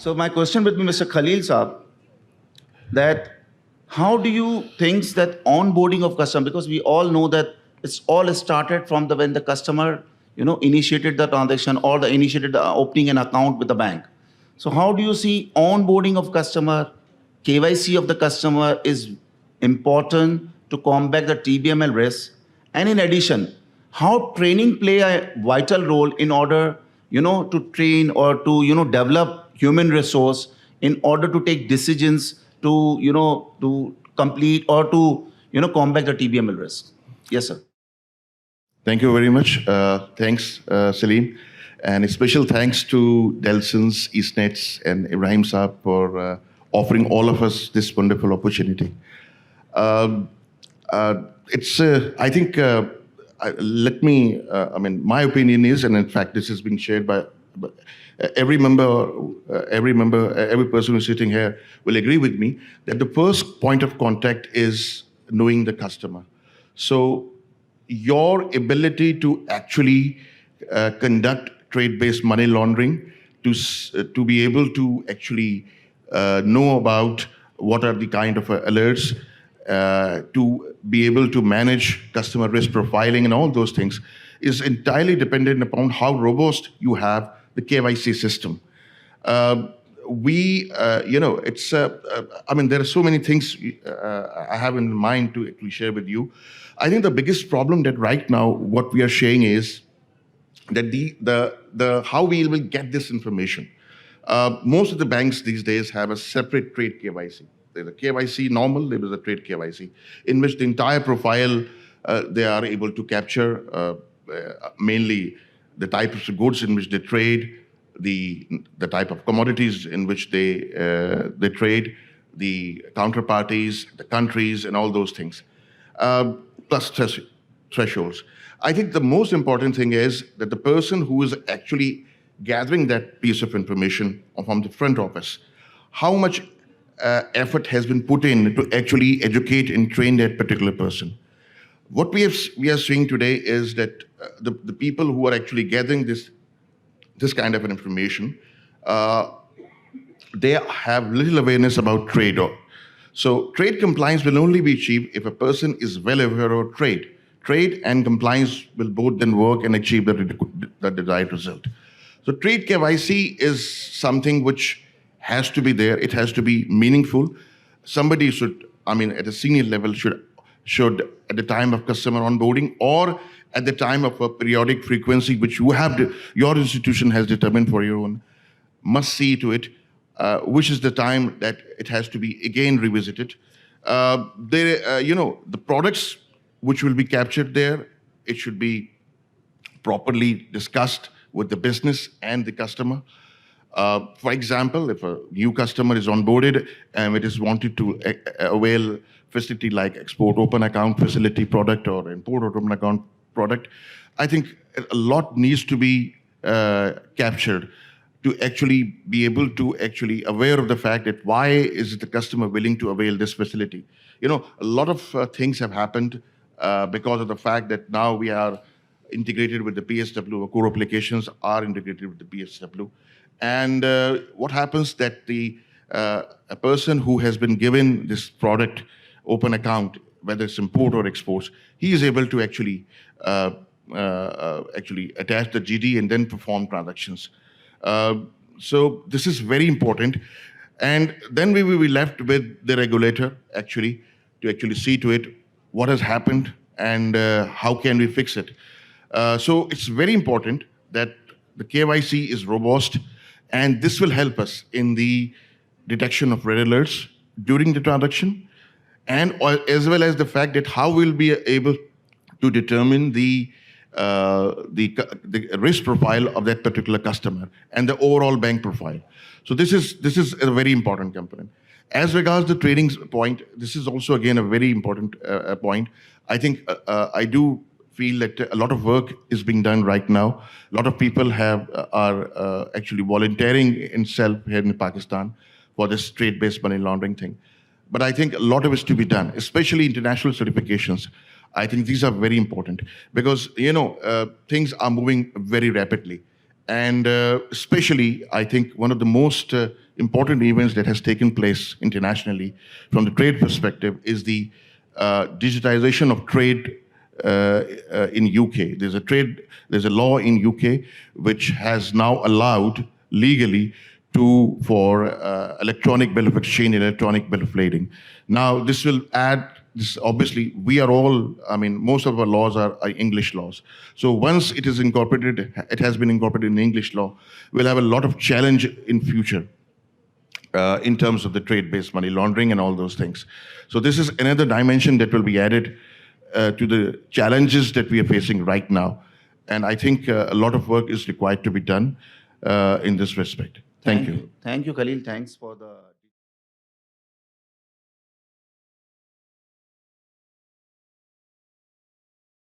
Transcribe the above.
So my question would be, Mr. Khalil Saab, that how do you think that onboarding of customer, because we all know that it's all started from the when the customer initiated the transaction or the initiated the opening an account with the bank. So how do you see onboarding of customer, KYC of the customer is important to combat the TBML risk? And in addition, how training play a vital role in order to train or to develop human resource in order to take decisions to to complete or to combat the TBML risk? Yes, sir. Thank you very much. Thanks, Salim. And a special thanks to Dellsons, Eastnets, and Ibrahim Saab for offering all of us this wonderful opportunity. I think, my opinion is, and in fact, this has been shared by every person who's sitting here will agree with me that the first point of contact is knowing the customer. So your ability to actually conduct trade-based money laundering, to be able to actually know about what are the kind of alerts, to be able to manage customer risk profiling and all those things is entirely dependent upon how robust you have the KYC system. There are so many things I have in mind to actually share with you. I think the biggest problem that right now what we are sharing is that the how we will get this information. Most of the banks these days have a separate trade KYC. There's a KYC normal, there is a trade KYC, in which the entire profile they are able to capture mainly the types of goods in which they trade, the type of commodities in which they trade, the counterparties, the countries, and all those things, plus thresholds. I think the most important thing is that the person who is actually gathering that piece of information from the front office, how much effort has been put in to actually educate and train that particular person. What we are seeing today is that the people who are actually gathering this kind of an information, they have little awareness about trade. So trade compliance will only be achieved if a person is well aware of trade. Trade and compliance will both then work and achieve the desired result. So trade KYC is something which has to be there. It has to be meaningful. Somebody should, at a senior level, should at the time of customer onboarding or at the time of a periodic frequency which your institution has determined for your own, must see to it, which is the time that it has to be again revisited. The products which will be captured there, it should be properly discussed with the business and the customer. For example, if a new customer is onboarded and it is wanted to avail facility like export open account facility product or import open account product, I think a lot needs to be captured to actually be able to actually aware of the fact that why is the customer willing to avail this facility. A lot of things have happened because of the fact that now we are integrated with the PSW, or core applications are integrated with the PSW. And what happens that a person who has been given this product open account, whether it's import or exports, he is able to actually attach the GD and then perform transactions. So this is very important. And then we will be left with the regulator to actually see to it what has happened and how can we fix it. So it's very important that the KYC is robust, and this will help us in the detection of red alerts during the transaction, and as well as the fact that how we'll be able to determine the risk profile of that particular customer and the overall bank profile. So this is a very important component. As regards the trading point, this is also again a very important point. I think I do feel that a lot of work is being done right now. A lot of people are actually volunteering itself here in Pakistan for this trade-based money laundering thing. But I think a lot of it is to be done, especially international certifications. I think these are very important because, things are moving very rapidly. And especially, I think one of the most important events that has taken place internationally from the trade perspective is the digitization of trade in UK. There's a law in UK which has now allowed legally for electronic bill of exchange, electronic bill of lading. Now this will add. This obviously we are all. I mean, most of our laws are English laws. So once it is incorporated, it has been incorporated in English law. We'll have a lot of challenge in future. In terms of the trade-based money laundering and all those things. So this is another dimension that will be added to the challenges that we are facing right now. And I think a lot of work is required to be done in this respect. Thank you. Thank you, Khalil. Thanks for the